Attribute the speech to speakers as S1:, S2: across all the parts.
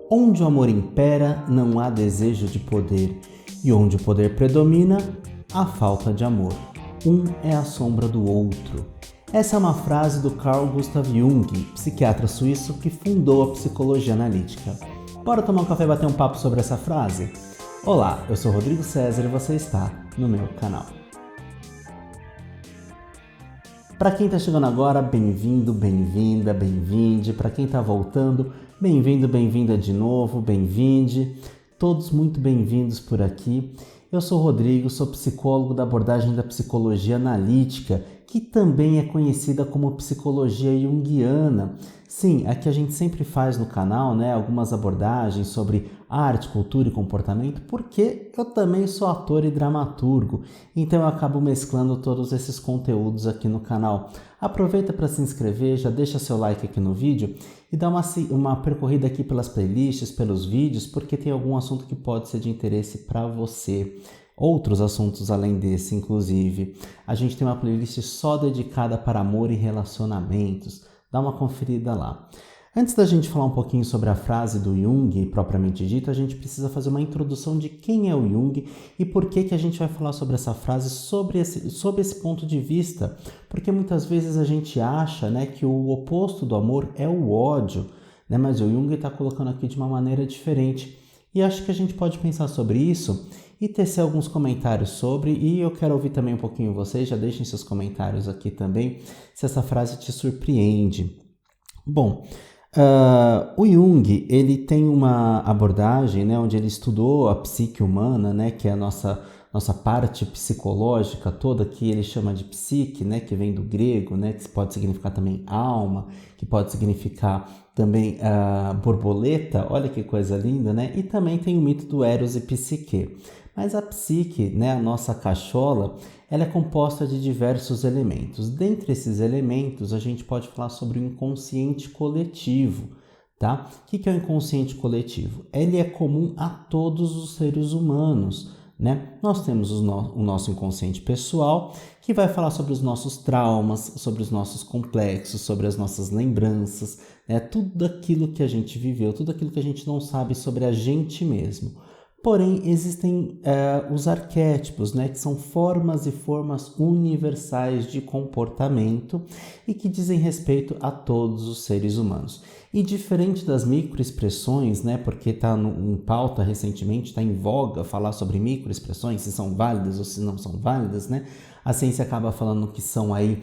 S1: Onde o amor impera, não há desejo de poder, e onde o poder predomina, há falta de amor. Um é a sombra do outro. Essa é uma frase do Carl Gustav Jung, psiquiatra suíço que fundou a psicologia analítica. Bora tomar um café e bater um papo sobre essa frase? Olá, eu sou Rodrigo César e você está no meu canal. Para quem está chegando agora, bem-vindo, bem-vinda, bem-vinde. Para quem está voltando, bem-vindo, bem-vinda de novo, bem-vinde. Todos muito bem-vindos por aqui. Eu sou o Rodrigo, sou psicólogo da abordagem da psicologia analítica, que também é conhecida como psicologia junguiana. Sim, aqui a gente sempre faz no canal, algumas abordagens sobre arte, cultura e comportamento, porque eu também sou ator e dramaturgo, então eu acabo mesclando todos esses conteúdos aqui no canal. Aproveita para se inscrever, já deixa seu like aqui no vídeo e dá uma percorrida aqui pelas playlists, pelos vídeos, porque tem algum assunto que pode ser de interesse para você. Outros assuntos além desse, inclusive. A gente tem uma playlist só dedicada para amor e relacionamentos. Dá uma conferida lá. Antes da gente falar um pouquinho sobre a frase do Jung, propriamente dita, a gente precisa fazer uma introdução de quem é o Jung e por que a gente vai falar sobre essa frase, sob esse ponto de vista. Porque muitas vezes a gente acha que o oposto do amor é o ódio, mas o Jung está colocando aqui de uma maneira diferente. E acho que a gente pode pensar sobre isso e tecer alguns comentários sobre, e eu quero ouvir também um pouquinho vocês, já deixem seus comentários aqui também, se essa frase te surpreende. Bom, o Jung, ele tem uma abordagem, onde ele estudou a psique humana, que é a nossa parte psicológica toda, que ele chama de psique, que vem do grego, que pode significar também alma, que pode significar também borboleta, olha que coisa linda, e também tem o mito do Eros e Psique. Mas a psique, a nossa cachola, ela é composta de diversos elementos. Dentre esses elementos, a gente pode falar sobre o inconsciente coletivo, tá? O que é o inconsciente coletivo? Ele é comum a todos os seres humanos, Nós temos o nosso inconsciente pessoal, que vai falar sobre os nossos traumas, sobre os nossos complexos, sobre as nossas lembranças, tudo aquilo que a gente viveu, tudo aquilo que a gente não sabe sobre a gente mesmo. Porém, existem os arquétipos, que são formas e formas universais de comportamento e que dizem respeito a todos os seres humanos. E diferente das microexpressões, porque está em pauta recentemente, está em voga falar sobre microexpressões, se são válidas ou se não são válidas, A ciência acaba falando que são aí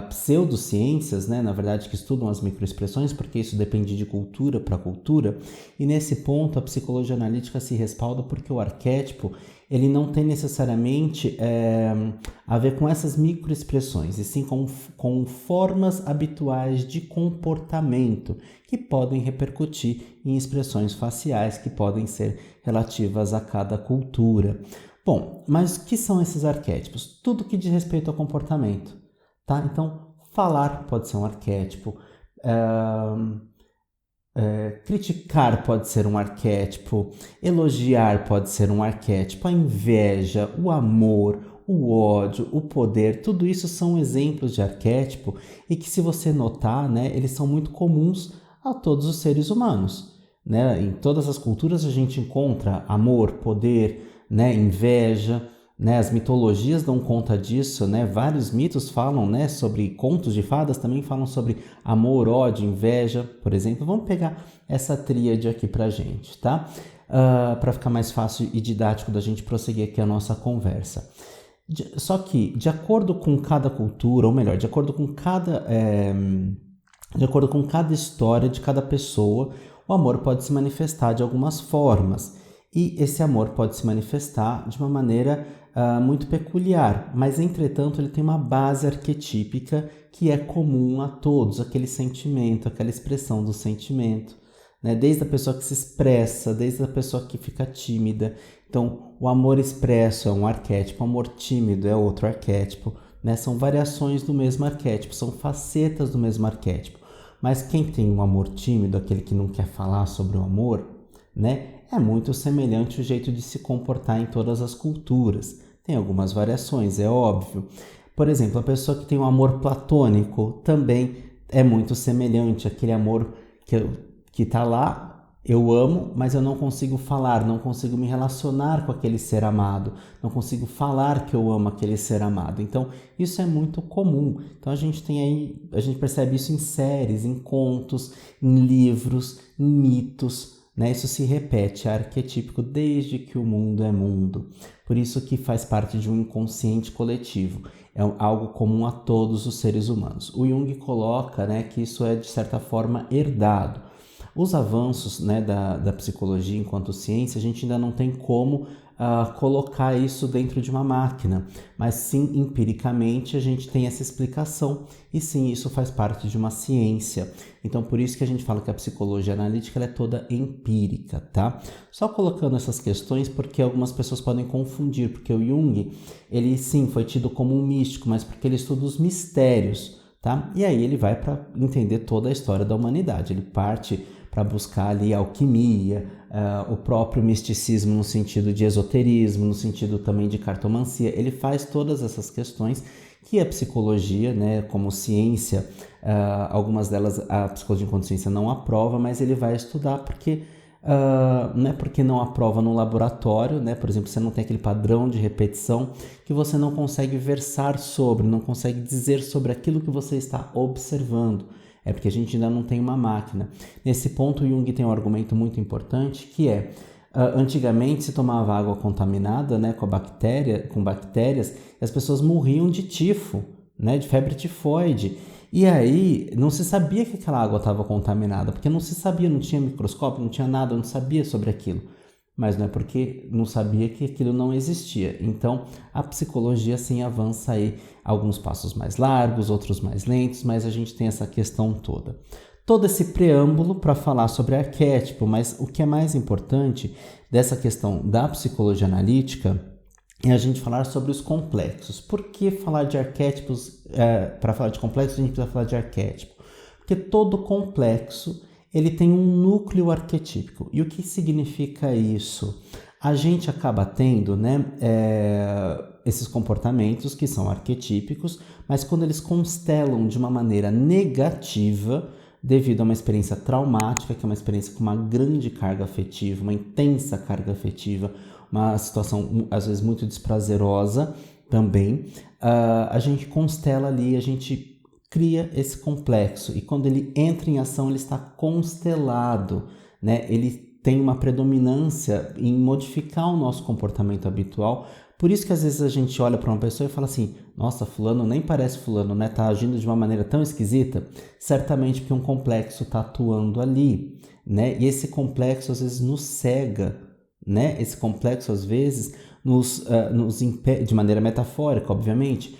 S1: pseudociências, na verdade, que estudam as microexpressões, porque isso depende de cultura para cultura. E nesse ponto, a psicologia analítica se respalda porque o arquétipo, ele não tem necessariamente a ver com essas microexpressões, e sim com formas habituais de comportamento que podem repercutir em expressões faciais que podem ser relativas a cada cultura. Bom, mas o que são esses arquétipos? Tudo que diz respeito ao comportamento, tá? Então, falar pode ser um arquétipo, criticar pode ser um arquétipo, elogiar pode ser um arquétipo, a inveja, o amor, o ódio, o poder, tudo isso são exemplos de arquétipo e que, se você notar, eles são muito comuns a todos os seres humanos, Em todas as culturas a gente encontra amor, poder, inveja, as mitologias dão conta disso, Vários mitos falam, sobre contos de fadas, também falam sobre amor, ódio, inveja, por exemplo. Vamos pegar essa tríade aqui pra gente, tá? Para ficar mais fácil e didático da gente prosseguir aqui a nossa conversa. Só que, de acordo com cada cultura, ou melhor, de acordo com cada história de cada pessoa, o amor pode se manifestar de algumas formas. E esse amor pode se manifestar de uma maneira muito peculiar, mas, entretanto, ele tem uma base arquetípica que é comum a todos, aquele sentimento, aquela expressão do sentimento, Desde a pessoa que se expressa, desde a pessoa que fica tímida. Então, o amor expresso é um arquétipo, o amor tímido é outro arquétipo, São variações do mesmo arquétipo, são facetas do mesmo arquétipo. Mas quem tem um amor tímido, aquele que não quer falar sobre o amor, é muito semelhante o jeito de se comportar em todas as culturas. Tem algumas variações, é óbvio. Por exemplo, a pessoa que tem um amor platônico também é muito semelhante àquele amor que está lá Eu amo, mas eu não consigo falar, não consigo me relacionar com aquele ser amado, não consigo falar que eu amo aquele ser amado. Então, isso é muito comum. Então, a gente percebe isso em séries, em contos, em livros, em mitos, né? Isso se repete, é arquetípico desde que o mundo é mundo. Por isso que faz parte de um inconsciente coletivo. É algo comum a todos os seres humanos. O Jung coloca, né, que isso é, de certa forma, herdado. Os avanços, né, da psicologia enquanto ciência, a gente ainda não tem como colocar isso dentro de uma máquina, mas sim, empiricamente, a gente tem essa explicação e sim, isso faz parte de uma ciência. Então, por isso que a gente fala que a psicologia analítica ela é toda empírica, tá? Só colocando essas questões porque algumas pessoas podem confundir, porque o Jung, ele sim, foi tido como um místico, mas porque ele estuda os mistérios, tá? E aí ele vai para entender toda a história da humanidade, ele parte para buscar ali a alquimia, o próprio misticismo no sentido de esoterismo, no sentido também de cartomancia. Ele faz todas essas questões que a psicologia, né, como ciência, algumas delas a psicologia enquanto ciência não aprova, mas ele vai estudar porque não é porque não aprova no laboratório, né? Por exemplo, você não tem aquele padrão de repetição que você não consegue versar sobre, não consegue dizer sobre aquilo que você está observando. É porque a gente ainda não tem uma máquina. Nesse ponto, o Jung tem um argumento muito importante, que é, antigamente se tomava água contaminada, né, com bactérias, e as pessoas morriam de tifo, né, de febre tifoide. E aí, não se sabia que aquela água estava contaminada, porque não se sabia, não tinha microscópio, não tinha nada, não sabia sobre aquilo. Mas não é porque não sabia que aquilo não existia. Então, a psicologia sim avança aí alguns passos mais largos, outros mais lentos, mas a gente tem essa questão toda. Todo esse preâmbulo para falar sobre arquétipo, mas o que é mais importante dessa questão da psicologia analítica é a gente falar sobre os complexos. Por que falar de arquétipos? Para falar de complexos, a gente precisa falar de arquétipo. Porque todo complexo ele tem um núcleo arquetípico. E o que significa isso? A gente acaba tendo, né, esses comportamentos que são arquetípicos, mas quando eles constelam de uma maneira negativa, devido a uma experiência traumática, que é uma experiência com uma grande carga afetiva, uma intensa carga afetiva, uma situação às vezes muito desprazerosa também, a gente constela ali, a gente cria esse complexo, e quando ele entra em ação, ele está constelado, né? Ele tem uma predominância em modificar o nosso comportamento habitual. Por isso que às vezes a gente olha para uma pessoa e fala assim, nossa, fulano nem parece fulano, né? Tá agindo de uma maneira tão esquisita. Certamente porque um complexo está atuando ali, né? E esse complexo às vezes nos cega, né? Esse complexo às vezes nos impede, de maneira metafórica, obviamente,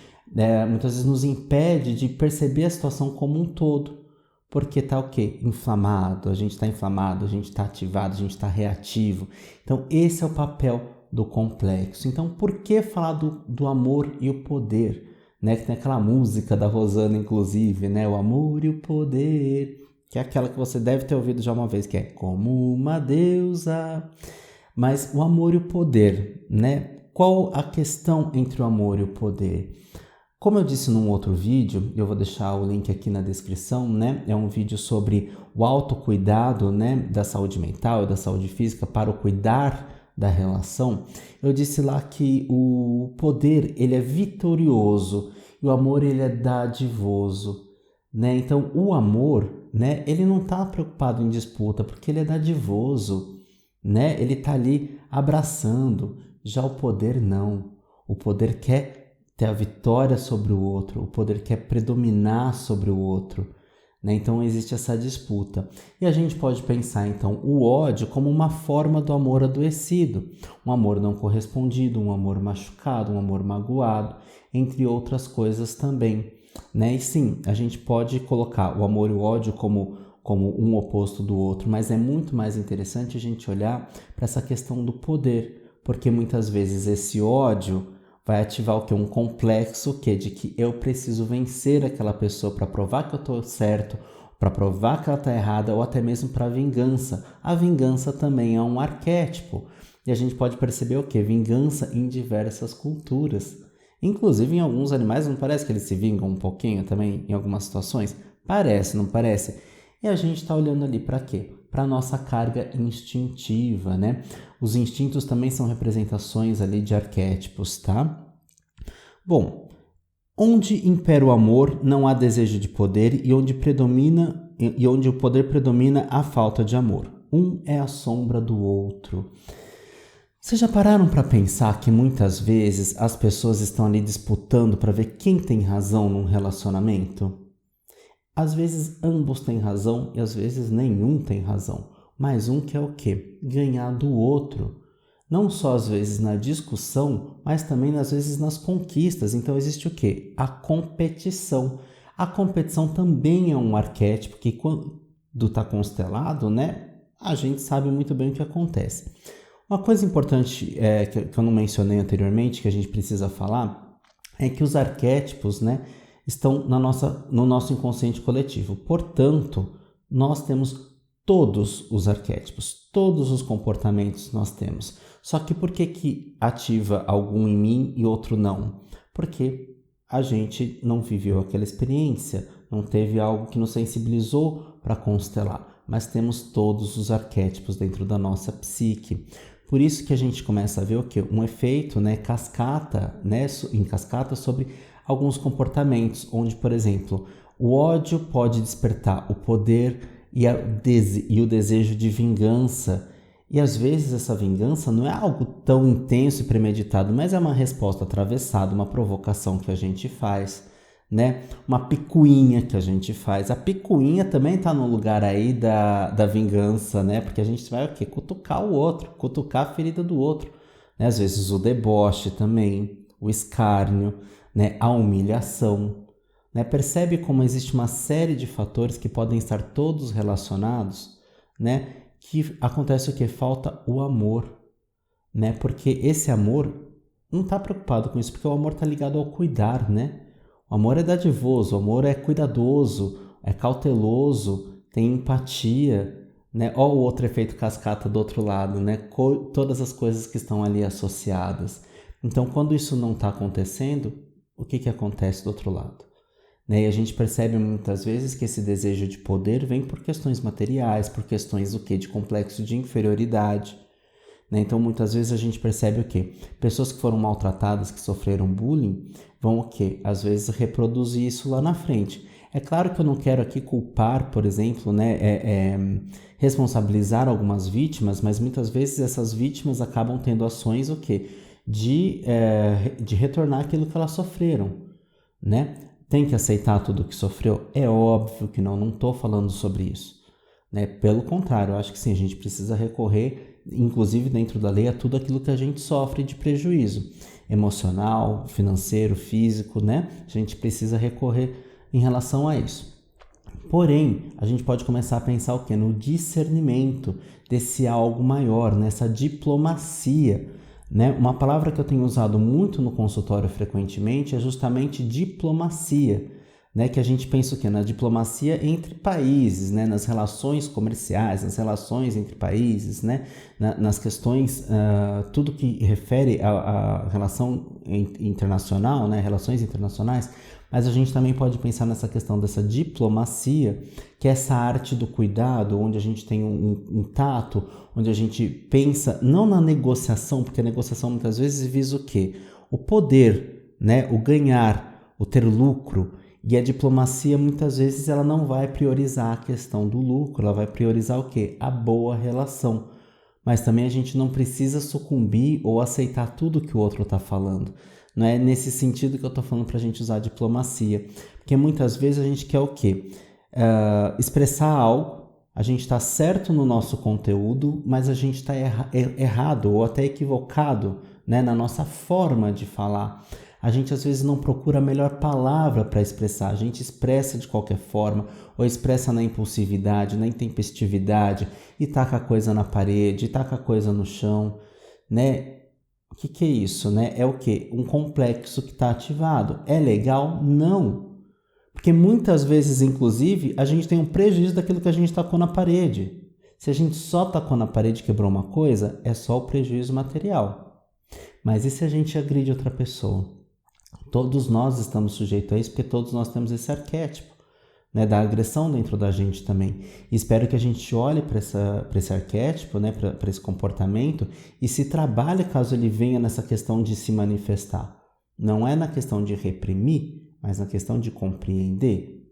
S1: muitas vezes nos impede de perceber a situação como um todo, porque está o quê? Inflamado, a gente está inflamado, a gente está ativado, a gente está reativo. Então esse é o papel do complexo. Então por que falar do amor e o poder? Né? Que tem aquela música da Rosana, inclusive, né? O amor e o poder, que é aquela que você deve ter ouvido já uma vez, que é como uma deusa. Mas o amor e o poder, né? Qual a questão entre o amor e o poder? Como eu disse num outro vídeo, eu vou deixar o link aqui na descrição, né? É um vídeo sobre o autocuidado, né, da saúde mental e da saúde física para o cuidar da relação. Eu disse lá que o poder, ele é vitorioso e o amor, ele é dadivoso, né? Então, o amor, né, ele não está preocupado em disputa, porque ele é dadivoso, né? Ele está ali abraçando. Já o poder não. O poder quer ter a vitória sobre o outro, o poder quer predominar sobre o outro, né? Então existe essa disputa. E a gente pode pensar então o ódio como uma forma do amor adoecido, um amor não correspondido, um amor machucado, um amor magoado, entre outras coisas também, né? E sim, a gente pode colocar o amor e o ódio como um oposto do outro, mas é muito mais interessante a gente olhar para essa questão do poder, porque muitas vezes esse ódio vai ativar o que? Um complexo que de que eu preciso vencer aquela pessoa para provar que eu estou certo, para provar que ela está errada, ou até mesmo para vingança. A vingança também é um arquétipo. E a gente pode perceber o que? Vingança em diversas culturas. Inclusive em alguns animais, não parece que eles se vingam um pouquinho também em algumas situações? Parece, não parece? E a gente está olhando ali para quê? para a nossa carga instintiva, né? Os instintos também são representações ali de arquétipos, tá? Bom, onde impera o amor, não há desejo de poder e onde o poder predomina, a falta de amor. Um é a sombra do outro. Vocês já pararam para pensar que muitas vezes as pessoas estão ali disputando para ver quem tem razão num relacionamento? Às vezes ambos têm razão e às vezes nenhum tem razão. Mas um quer o quê? Ganhar do outro. Não só às vezes na discussão, mas também às vezes nas conquistas. Então existe o quê? A competição. A competição também é um arquétipo que quando está constelado, né, a gente sabe muito bem o que acontece. Uma coisa importante que eu não mencionei anteriormente, que a gente precisa falar, é que os arquétipos, né, estão no nosso inconsciente coletivo. Portanto, nós temos todos os arquétipos, todos os comportamentos nós temos. Só que por que ativa algum em mim e outro não? Porque a gente não viveu aquela experiência, não teve algo que nos sensibilizou para constelar. Mas temos todos os arquétipos dentro da nossa psique. Por isso que a gente começa a ver o quê? Um efeito, né, cascata, né, em cascata sobre alguns comportamentos, onde, por exemplo, o ódio pode despertar o poder e o desejo de vingança. E às vezes essa vingança não é algo tão intenso e premeditado, mas é uma resposta atravessada, uma provocação que a gente faz, né? Uma picuinha que a gente faz. A picuinha também está no lugar aí da vingança, né? Porque a gente vai o quê? Cutucar o outro, cutucar a ferida do outro, né? Às vezes o deboche também, o escárnio, né? A humilhação, né? Percebe como existe uma série de fatores que podem estar todos relacionados, né? Que acontece o que? Falta o amor, né? Porque esse amor não está preocupado com isso, porque o amor está ligado ao cuidar, né? O amor é dadivoso, o amor é cuidadoso, é cauteloso, tem empatia, né? Olha o outro efeito cascata do outro lado, né? Todas as coisas que estão ali associadas. Então, quando isso não está acontecendo, o que acontece do outro lado? Né? E a gente percebe muitas vezes que esse desejo de poder vem por questões materiais, por questões do quê? De complexo de inferioridade. Né? Então, muitas vezes a gente percebe o quê? Pessoas que foram maltratadas, que sofreram bullying, vão o quê? Às vezes reproduzir isso lá na frente. É claro que eu não quero aqui culpar, por exemplo, né, responsabilizar algumas vítimas, mas muitas vezes essas vítimas acabam tendo ações o quê? De retornar aquilo que elas sofreram, né? Tem que aceitar tudo que sofreu? É óbvio que não estou falando sobre isso. Né? Pelo contrário, eu acho que sim, a gente precisa recorrer, inclusive dentro da lei, a tudo aquilo que a gente sofre de prejuízo emocional, financeiro, físico, né? A gente precisa recorrer em relação a isso. Porém, a gente pode começar a pensar o quê? No discernimento desse algo maior, nessa diplomacia. Né? Uma palavra que eu tenho usado muito no consultório frequentemente é justamente diplomacia, né? Que a gente pensa o quê? Na diplomacia entre países, né? Nas relações comerciais, nas relações entre países, né? Nas questões, tudo que refere à relação internacional, né? Relações internacionais, mas a gente também pode pensar nessa questão dessa diplomacia, que é essa arte do cuidado, onde a gente tem um tato, onde a gente pensa não na negociação, porque a negociação muitas vezes visa o quê? O poder, né? O ganhar, o ter lucro. E a diplomacia muitas vezes ela não vai priorizar a questão do lucro, ela vai priorizar o quê? A boa relação. Mas também a gente não precisa sucumbir ou aceitar tudo que o outro está falando. Não é nesse sentido que eu estou falando para a gente usar a diplomacia. Porque muitas vezes a gente quer o quê? Expressar algo, a gente está certo no nosso conteúdo, mas a gente está errado ou até equivocado, né, na nossa forma de falar. A gente às vezes não procura a melhor palavra para expressar, a gente expressa de qualquer forma, ou expressa na impulsividade, na intempestividade, e taca a coisa na parede, e taca a coisa no chão, né? O que é isso, né? É o quê? Um complexo que está ativado. É legal? Não. Porque muitas vezes, inclusive, a gente tem um prejuízo daquilo que a gente tacou na parede. Se a gente só tacou na parede e quebrou uma coisa, é só o prejuízo material. Mas e se a gente agride outra pessoa? Todos nós estamos sujeitos a isso, porque todos nós temos esse arquétipo. né, da agressão dentro da gente também. E espero que a gente olhe para esse arquétipo, né, para esse comportamento e se trabalhe caso ele venha nessa questão de se manifestar. Não é na questão de reprimir, mas na questão de compreender.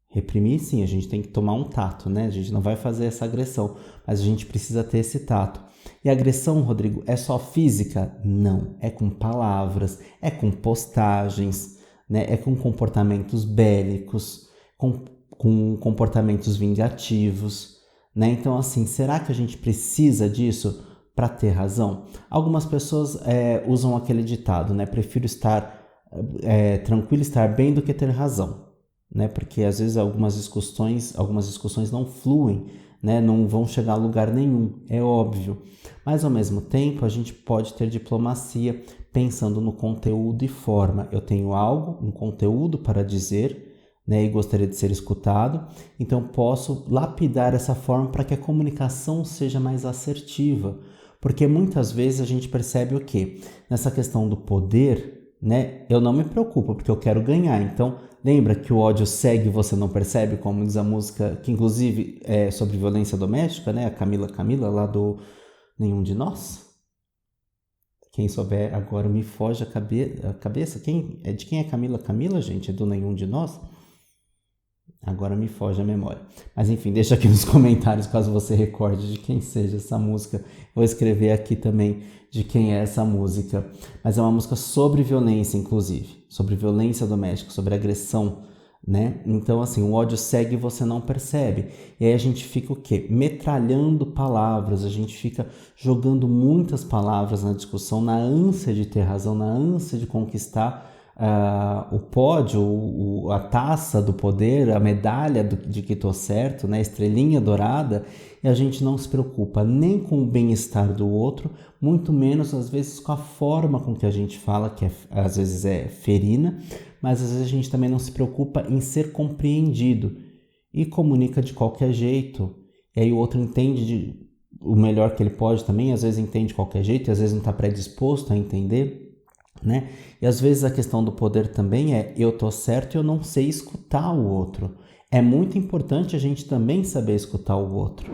S1: Reprimir, sim, a gente tem que tomar um tato, né? A gente não vai fazer essa agressão, mas a gente precisa ter esse tato. E a agressão, Rodrigo, é só física? Não. É com palavras, é com postagens, né? É com comportamentos bélicos, com comportamentos vingativos, né? Então, assim, será que a gente precisa disso para ter razão? Algumas pessoas usam aquele ditado, né? Prefiro estar tranquilo, estar bem do que ter razão. Né? Porque às vezes algumas discussões não fluem, né? Não vão chegar a lugar nenhum, é óbvio. Mas ao mesmo tempo a gente pode ter diplomacia pensando no conteúdo e forma. Eu tenho um conteúdo para dizer, né? E gostaria de ser escutado, então posso lapidar essa forma para que a comunicação seja mais assertiva. Porque muitas vezes a gente percebe o quê? Nessa questão do poder, né? Eu não me preocupo porque eu quero ganhar, então lembra que o ódio segue e você não percebe, como diz a música, que inclusive é sobre violência doméstica, né? A Camila, lá do Nenhum de Nós. Quem souber agora me foge a cabeça. De quem é Camila? Camila, gente? É do Nenhum de Nós? Agora me foge a memória. Mas enfim, deixa aqui nos comentários caso você recorde de quem seja essa música. Vou escrever aqui também de quem é essa música. Mas é uma música sobre violência, inclusive. Sobre violência doméstica, sobre agressão, né? Então, assim, o ódio segue e você não percebe. E aí a gente fica o quê? Metralhando palavras, a gente fica jogando muitas palavras na discussão, na ânsia de ter razão, na ânsia de conquistar o pódio, a taça do poder, a medalha de que estou certo, né? A estrelinha dourada, e a gente não se preocupa nem com o bem-estar do outro, muito menos às vezes com a forma com que a gente fala, que às vezes é ferina, mas às vezes a gente também não se preocupa em ser compreendido e comunica de qualquer jeito, e aí o outro entende o melhor que ele pode também, às vezes entende de qualquer jeito, e às vezes não está predisposto a entender, né? E às vezes a questão do poder também é eu tô certo e eu não sei escutar o outro. É muito importante a gente também saber escutar o outro.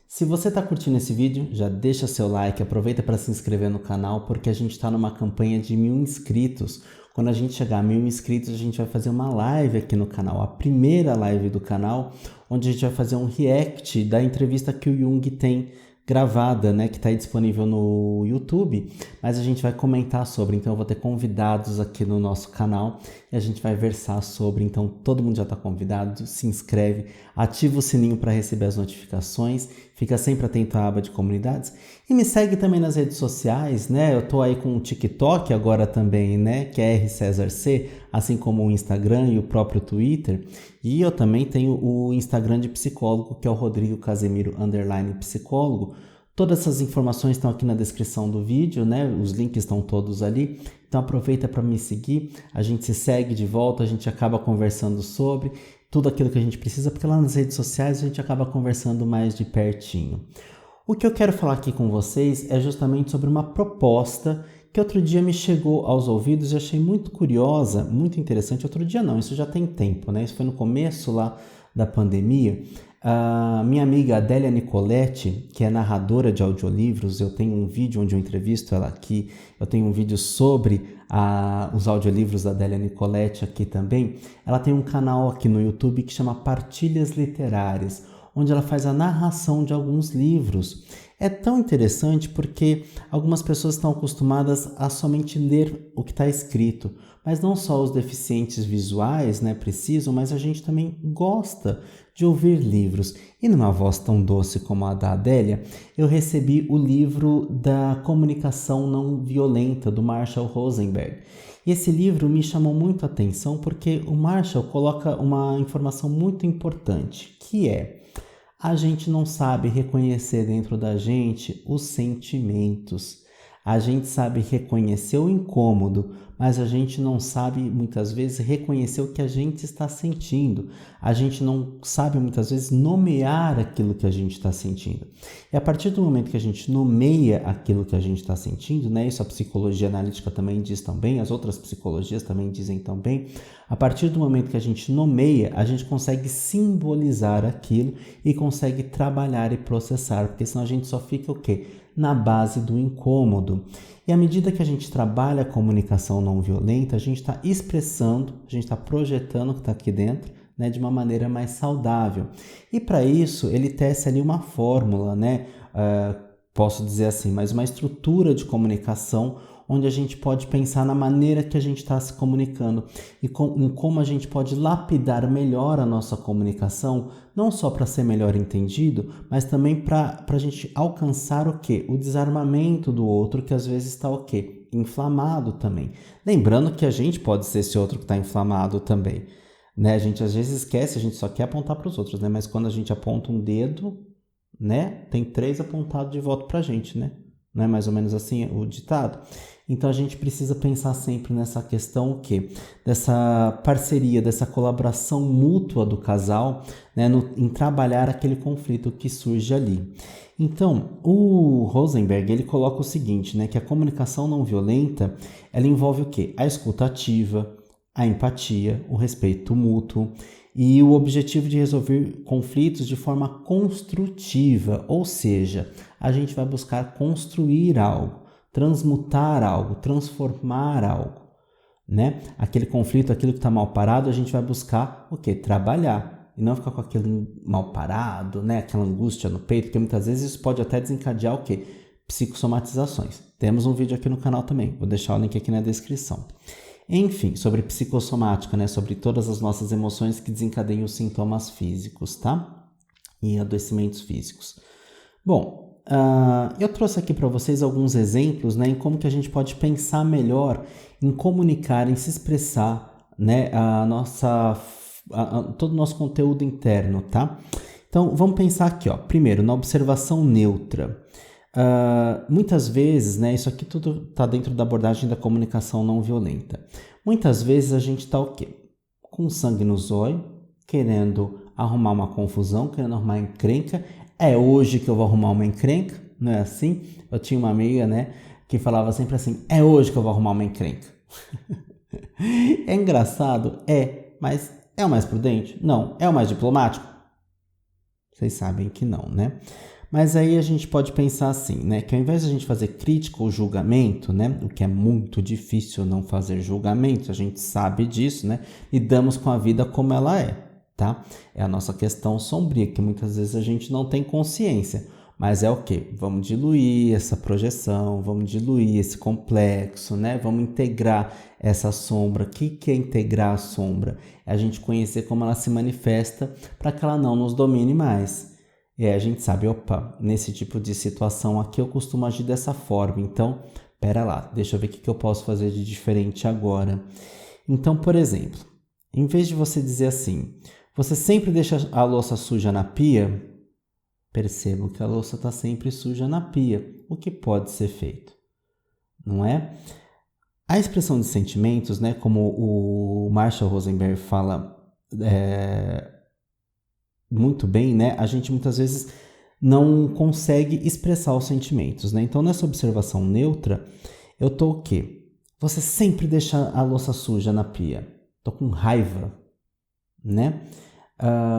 S1: Se você está curtindo esse vídeo, já deixa seu like, aproveita para se inscrever no canal, porque a gente está numa campanha de 1000 inscritos. Quando a gente chegar a 1000 inscritos, a gente vai fazer uma live aqui no canal, a primeira live do canal, onde a gente vai fazer um react da entrevista que o Jung tem gravada, né, que está aí disponível no YouTube, mas a gente vai comentar sobre, então eu vou ter convidados aqui no nosso canal e a gente vai versar sobre, então todo mundo já está convidado, se inscreve, ativa o sininho para receber as notificações, fica sempre atento à aba de comunidades e me segue também nas redes sociais, né, eu tô aí com o TikTok agora também, né, que é RCesarC, assim como o Instagram e o próprio Twitter, e eu também tenho o Instagram de psicólogo, que é o Rodrigo Casemiro _psicólogo. Todas essas informações estão aqui na descrição do vídeo, né? Os links estão todos ali. Então aproveita para me seguir, a gente se segue de volta, a gente acaba conversando sobre tudo aquilo que a gente precisa, porque lá nas redes sociais a gente acaba conversando mais de pertinho. O que eu quero falar aqui com vocês é justamente sobre uma proposta que outro dia me chegou aos ouvidos e achei muito curiosa, muito interessante. Outro dia não, isso já tem tempo, né? Isso foi no começo lá da pandemia. Minha amiga Adélia Nicoletti, que é narradora de audiolivros, eu tenho um vídeo onde eu entrevisto ela aqui, eu tenho um vídeo sobre os audiolivros da Adélia Nicoletti aqui também. Ela tem um canal aqui no YouTube que chama Partilhas Literárias, onde ela faz a narração de alguns livros. É tão interessante porque algumas pessoas estão acostumadas a somente ler o que está escrito, mas não só os deficientes visuais, né, precisam, mas a gente também gosta de ouvir livros. E numa voz tão doce como a da Adélia, eu recebi o livro da Comunicação Não Violenta, do Marshall Rosenberg. E esse livro me chamou muito a atenção porque o Marshall coloca uma informação muito importante, que é: a gente não sabe reconhecer dentro da gente os sentimentos. A gente sabe reconhecer o incômodo, mas a gente não sabe muitas vezes reconhecer o que a gente está sentindo. A gente não sabe muitas vezes nomear aquilo que a gente está sentindo. E a partir do momento que a gente nomeia aquilo que a gente está sentindo, né, isso a psicologia analítica também diz também, as outras psicologias também dizem também, a partir do momento que a gente nomeia, a gente consegue simbolizar aquilo e consegue trabalhar e processar, porque senão a gente só fica o quê? Na base do incômodo. E à medida que a gente trabalha a comunicação não violenta, a gente está expressando, a gente está projetando o que está aqui dentro, né, de uma maneira mais saudável. E para isso, ele tece ali uma fórmula, né, posso dizer assim, mas uma estrutura de comunicação onde a gente pode pensar na maneira que a gente está se comunicando e em como a gente pode lapidar melhor a nossa comunicação, não só para ser melhor entendido, mas também para a gente alcançar o quê? O desarmamento do outro, que às vezes está o quê? Inflamado também. Lembrando que a gente pode ser esse outro que está inflamado também, né? A gente às vezes esquece, a gente só quer apontar para os outros, né? Mas quando a gente aponta um dedo, né? Tem 3 apontados de volta para a gente, né? Não é mais ou menos assim o ditado? Então a gente precisa pensar sempre nessa questão o quê? Dessa parceria, dessa colaboração mútua do casal, né, em trabalhar aquele conflito que surge ali. Então, o Rosenberg ele coloca o seguinte, né, que a comunicação não violenta ela envolve o quê? A escuta ativa, a empatia, o respeito mútuo e o objetivo de resolver conflitos de forma construtiva, ou seja, a gente vai buscar construir algo, transmutar algo, transformar algo, né? Aquele conflito, aquilo que está mal parado, a gente vai buscar o quê? Trabalhar e não ficar com aquele mal parado, né? Aquela angústia no peito, porque muitas vezes isso pode até desencadear o quê? Psicossomatizações. Temos um vídeo aqui no canal também, vou deixar o link aqui na descrição. Enfim, sobre psicossomática, né? Sobre todas as nossas emoções que desencadeiam os sintomas físicos, tá? E adoecimentos físicos. Bom, eu trouxe aqui para vocês alguns exemplos, né, em como que a gente pode pensar melhor em comunicar, em se expressar, né, todo o nosso conteúdo interno, tá? Então, vamos pensar aqui, ó. Primeiro, na observação neutra. Muitas vezes, né, isso aqui tudo está dentro da abordagem da comunicação não violenta. Muitas vezes a gente está o quê? Com sangue no zóio, querendo arrumar uma confusão, querendo arrumar encrenca. É hoje que eu vou arrumar uma encrenca, não é assim? Eu tinha uma amiga, né, que falava sempre assim, é hoje que eu vou arrumar uma encrenca. É engraçado? É, mas é o mais prudente? Não. É o mais diplomático? Vocês sabem que não, né? Mas aí a gente pode pensar assim, né, que ao invés de a gente fazer crítica ou julgamento, né, o que é muito difícil não fazer julgamento, a gente sabe disso, né, lidamos com a vida como ela é. Tá? É a nossa questão sombria, que muitas vezes a gente não tem consciência, mas é o quê? Vamos diluir essa projeção, vamos diluir esse complexo, né? Vamos integrar essa sombra. O que é integrar a sombra? É a gente conhecer como ela se manifesta para que ela não nos domine mais. E aí a gente sabe, opa, nesse tipo de situação aqui eu costumo agir dessa forma, então, pera lá, deixa eu ver o que eu posso fazer de diferente agora. Então, por exemplo, em vez de você dizer assim, você sempre deixa a louça suja na pia? Percebo que a louça está sempre suja na pia. O que pode ser feito? Não é? A expressão de sentimentos, né, como o Marshall Rosenberg fala muito bem, né, a gente muitas vezes não consegue expressar os sentimentos, né? Então, nessa observação neutra, eu estou o quê? Você sempre deixa a louça suja na pia. Estou com raiva, né?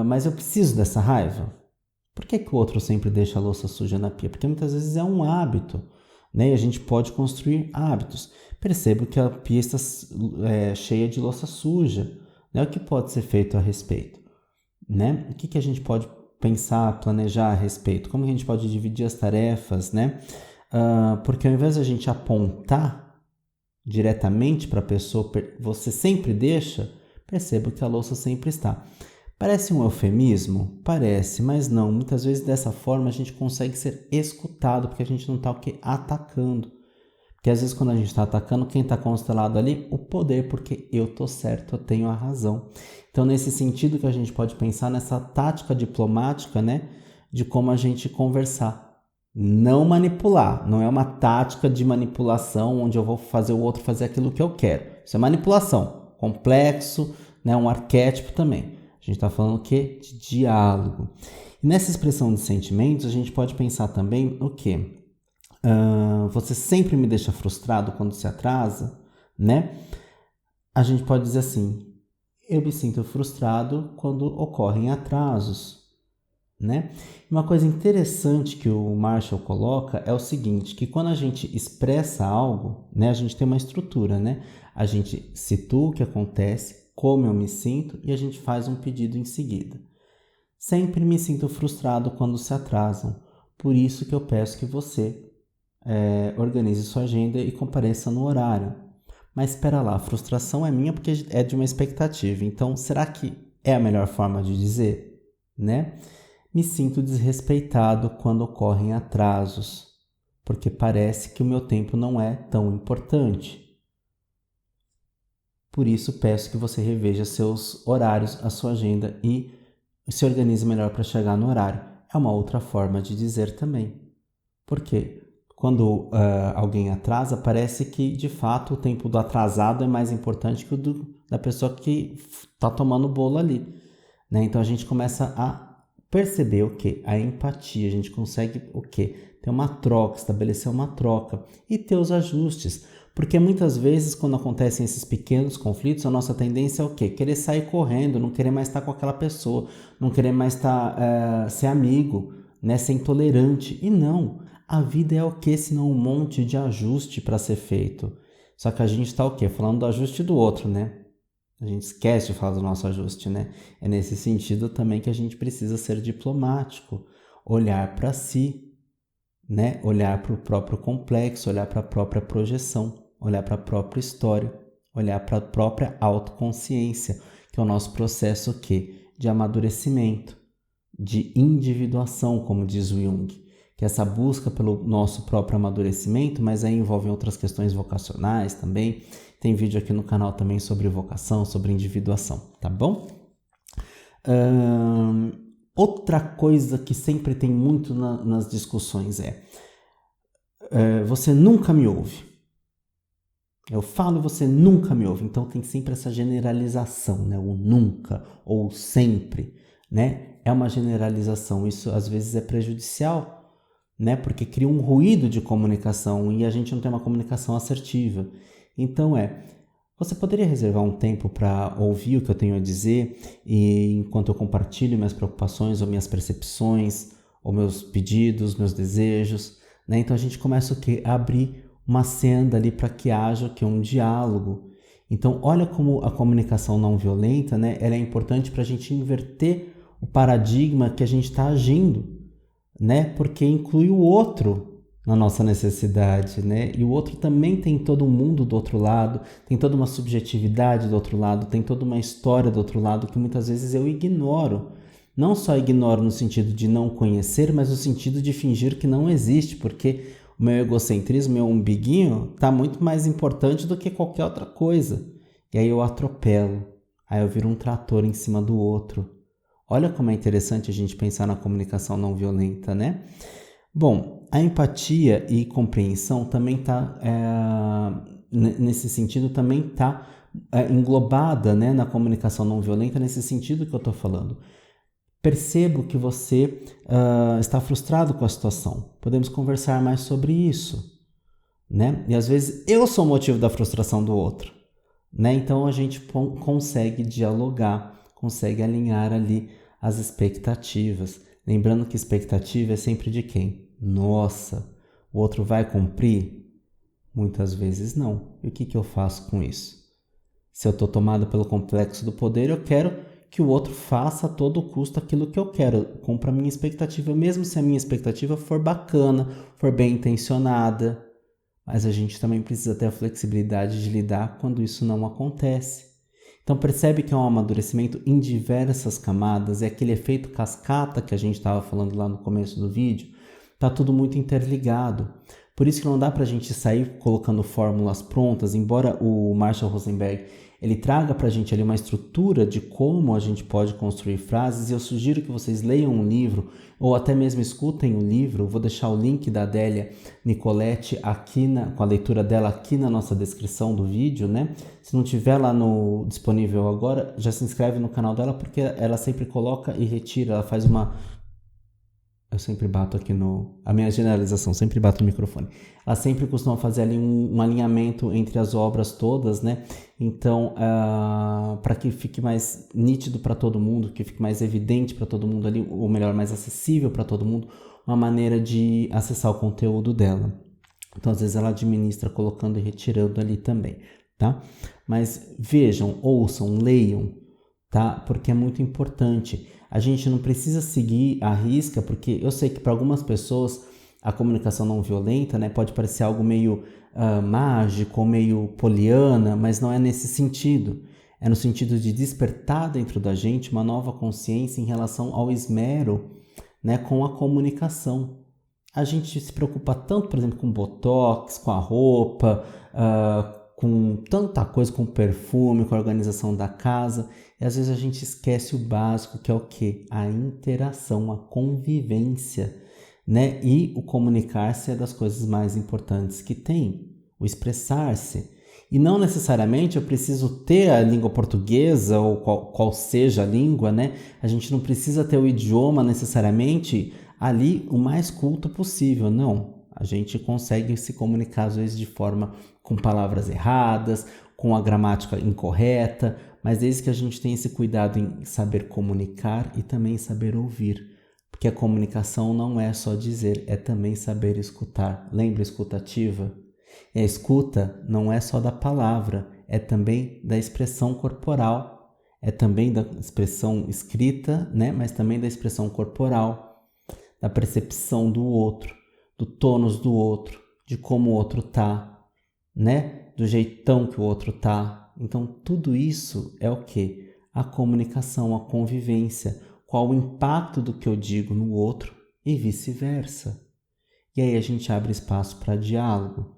S1: Mas eu preciso dessa raiva. Por que o outro sempre deixa a louça suja na pia? Porque muitas vezes é um hábito, né? E a gente pode construir hábitos. Percebo que a pia está cheia de louça suja, né? O que pode ser feito a respeito, né? O que a gente pode pensar, planejar a respeito? Como a gente pode dividir as tarefas, né? Porque ao invés de a gente apontar diretamente para a pessoa, você sempre deixa, percebo que a louça sempre está. Parece um eufemismo? Parece, mas não. Muitas vezes dessa forma a gente consegue ser escutado, porque a gente não está atacando. Porque às vezes quando a gente está atacando, quem está constelado ali? O poder, porque eu estou certo, eu tenho a razão. Então nesse sentido que a gente pode pensar nessa tática diplomática, né? De como a gente conversar. Não manipular, não é uma tática de manipulação onde eu vou fazer o outro fazer aquilo que eu quero. Isso é manipulação, complexo, né? Um arquétipo também. A gente está falando o quê? De diálogo. E nessa expressão de sentimentos, a gente pode pensar também o quê? Você sempre me deixa frustrado quando se atrasa, né? A gente pode dizer assim, eu me sinto frustrado quando ocorrem atrasos, né? Uma coisa interessante que o Marshall coloca é o seguinte, que quando a gente expressa algo, né, a gente tem uma estrutura, né? A gente situa o que acontece, como eu me sinto e a gente faz um pedido em seguida. Sempre me sinto frustrado quando se atrasam, por isso que eu peço que você organize sua agenda e compareça no horário. Mas espera lá, a frustração é minha porque é de uma expectativa. Então, será que é a melhor forma de dizer, né? Me sinto desrespeitado quando ocorrem atrasos, porque parece que o meu tempo não é tão importante. Por isso, peço que você reveja seus horários, a sua agenda e se organize melhor para chegar no horário. É uma outra forma de dizer também. Porque quando alguém atrasa, parece que de fato o tempo do atrasado é mais importante que o da pessoa que está tomando o bolo ali, né? Então a gente começa a perceber o que? A empatia, a gente consegue o que? Ter uma troca, estabelecer uma troca e ter os ajustes. Porque muitas vezes quando acontecem esses pequenos conflitos, a nossa tendência é o quê? Querer sair correndo, não querer mais estar com aquela pessoa, não querer mais ser amigo, né? Ser intolerante. E não, a vida é o que senão um monte de ajuste para ser feito. Só que a gente está o quê? Falando do ajuste do outro, né? A gente esquece de falar do nosso ajuste, né? É nesse sentido também que a gente precisa ser diplomático, olhar para si, né? Olhar para o próprio complexo, olhar para a própria projeção, olhar para a própria história, olhar para a própria autoconsciência, que é o nosso processo o quê? De amadurecimento, de individuação, como diz o Jung, que é essa busca pelo nosso próprio amadurecimento, mas aí envolve outras questões vocacionais também. Tem vídeo aqui no canal também sobre vocação, sobre individuação, tá bom? Outra coisa que sempre tem muito nas discussões você nunca me ouve. Eu falo e você nunca me ouve. Então tem sempre essa generalização, né? O nunca ou sempre, né? É uma generalização. Isso às vezes é prejudicial, né? Porque cria um ruído de comunicação e a gente não tem uma comunicação assertiva. Então você poderia reservar um tempo para ouvir o que eu tenho a dizer e enquanto eu compartilho minhas preocupações ou minhas percepções ou meus pedidos, meus desejos, né? Então a gente começa o quê? A abrir uma senda ali para que haja um diálogo. Então olha como a comunicação não violenta, né? Ela é importante para a gente inverter o paradigma que a gente está agindo, né? Porque inclui o outro na nossa necessidade, né? E o outro também tem todo um mundo do outro lado, tem toda uma subjetividade do outro lado, tem toda uma história do outro lado que muitas vezes eu ignoro. Não só ignoro no sentido de não conhecer, mas no sentido de fingir que não existe, porque o meu egocentrismo, meu umbiguinho, está muito mais importante do que qualquer outra coisa. E aí eu atropelo, aí eu viro um trator em cima do outro. Olha como é interessante a gente pensar na comunicação não violenta, né? Bom, a empatia e compreensão também está, nesse sentido, também está englobada, né, na comunicação não violenta, nesse sentido que eu estou falando. Percebo que você está frustrado com a situação. Podemos conversar mais sobre isso, né? E às vezes eu sou o motivo da frustração do outro, né? Então a gente consegue dialogar, consegue alinhar ali as expectativas. Lembrando que expectativa é sempre de quem? Nossa, o outro vai cumprir? Muitas vezes não. E o que eu faço com isso? Se eu estou tomado pelo complexo do poder, eu quero que o outro faça a todo custo aquilo que eu quero. Cumpra a minha expectativa, mesmo se a minha expectativa for bacana, for bem intencionada. Mas a gente também precisa ter a flexibilidade de lidar quando isso não acontece. Então percebe que é um amadurecimento em diversas camadas, é aquele efeito cascata que a gente estava falando lá no começo do vídeo, está tudo muito interligado. Por isso que não dá para a gente sair colocando fórmulas prontas, embora o Marshall Rosenberg ele traga para a gente ali uma estrutura de como a gente pode construir frases, e eu sugiro que vocês leiam um livro, ou até mesmo escutem o livro. Vou deixar o link da Adélia Nicoletti aqui com a leitura dela aqui na nossa descrição do vídeo, né? Se não tiver lá disponível agora, já se inscreve no canal dela, porque ela sempre coloca e retira, ela faz uma... Eu sempre bato aqui a minha generalização, sempre bato no microfone. Ela sempre costuma fazer ali um alinhamento entre as obras todas, né? Então, para que fique mais nítido para todo mundo, que fique mais evidente para todo mundo ali, ou melhor, mais acessível para todo mundo, uma maneira de acessar o conteúdo dela. Então, às vezes ela administra colocando e retirando ali também, tá? Mas vejam, ouçam, leiam, tá? Porque é muito importante. A gente não precisa seguir à risca, porque eu sei que para algumas pessoas a comunicação não violenta, né, pode parecer algo meio mágico ou meio poliana, mas não é nesse sentido. É no sentido de despertar dentro da gente uma nova consciência em relação ao esmero, né, com a comunicação. A gente se preocupa tanto, por exemplo, com botox, com a roupa, com tanta coisa, com perfume, com a organização da casa, e às vezes a gente esquece o básico, que é o quê? A interação, a convivência, né? E o comunicar-se é das coisas mais importantes que tem, o expressar-se. E não necessariamente eu preciso ter a língua portuguesa, ou qual seja a língua, né? A gente não precisa ter o idioma necessariamente ali o mais culto possível, não. A gente consegue se comunicar às vezes de forma com palavras erradas, com a gramática incorreta, mas desde que a gente tenha esse cuidado em saber comunicar e também saber ouvir. Porque a comunicação não é só dizer, é também saber escutar. Lembra escutativa? E a escuta não é só da palavra, é também da expressão corporal, é também da expressão escrita, né? Mas também da expressão corporal, da percepção do outro, do tônus do outro, de como o outro tá, né? Do jeitão que o outro tá. Então, tudo isso é o quê? A comunicação, a convivência, qual o impacto do que eu digo no outro e vice-versa. E aí a gente abre espaço para diálogo.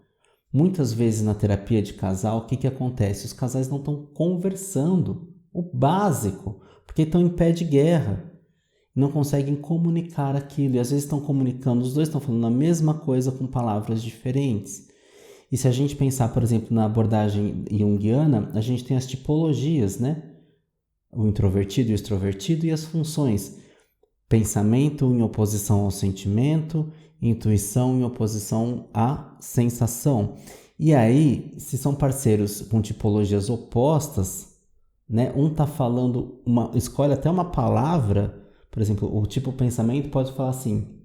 S1: Muitas vezes na terapia de casal, o que acontece? Os casais não estão conversando, o básico, porque estão em pé de guerra. Não conseguem comunicar aquilo, e às vezes estão comunicando, os dois estão falando a mesma coisa com palavras diferentes. E se a gente pensar, por exemplo, na abordagem junguiana, a gente tem as tipologias, né? O introvertido e o extrovertido, e as funções. Pensamento em oposição ao sentimento, intuição em oposição à sensação. E aí, se são parceiros com tipologias opostas, né? Um está falando, escolhe até uma palavra. Por exemplo, o tipo pensamento pode falar assim: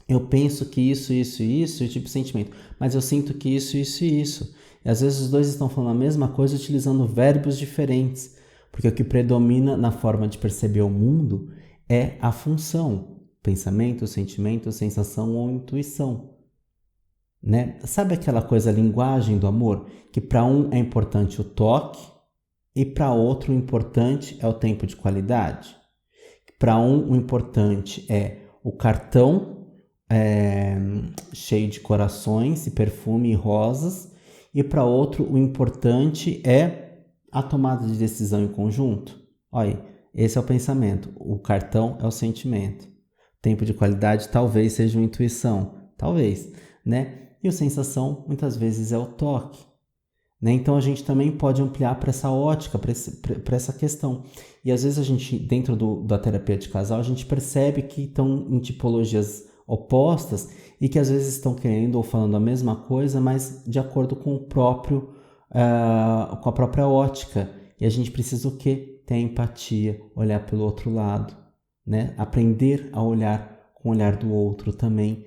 S1: eu penso que isso, isso e isso, e o tipo sentimento, mas eu sinto que isso, isso e isso. E às vezes os dois estão falando a mesma coisa utilizando verbos diferentes, porque o que predomina na forma de perceber o mundo é a função: pensamento, sentimento, sensação ou intuição. Né? Sabe aquela coisa, a linguagem do amor? Que para um é importante o toque e para outro o importante é o tempo de qualidade. Para um, o importante é o cartão cheio de corações e perfume e rosas, e para outro, o importante é a tomada de decisão em conjunto. Olha, esse é o pensamento, o cartão é o sentimento. Tempo de qualidade talvez seja uma intuição, talvez, né? E a sensação muitas vezes é o toque. Né? Então a gente também pode ampliar para essa ótica, para essa questão. E às vezes a gente, dentro da terapia de casal, a gente percebe que estão em tipologias opostas e que às vezes estão querendo ou falando a mesma coisa, mas de acordo com com a própria ótica. E a gente precisa o quê? Ter empatia, olhar pelo outro lado, né? Aprender a olhar com o olhar do outro também,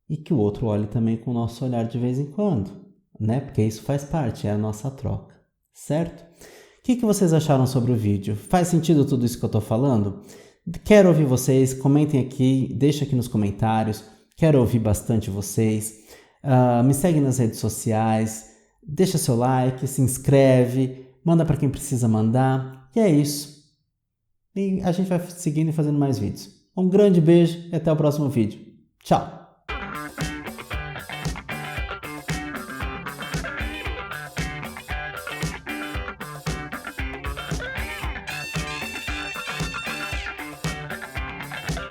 S1: e que o outro olhe também com o nosso olhar de vez em quando, né? Porque isso faz parte, é a nossa troca, certo? O que vocês acharam sobre o vídeo? Faz sentido tudo isso que eu estou falando? Quero ouvir vocês, comentem aqui, deixa aqui nos comentários, quero ouvir bastante vocês. Me segue nas redes sociais, deixa seu like, se inscreve, manda para quem precisa mandar, e é isso. E a gente vai seguindo e fazendo mais vídeos. Um grande beijo e até o próximo vídeo. Tchau!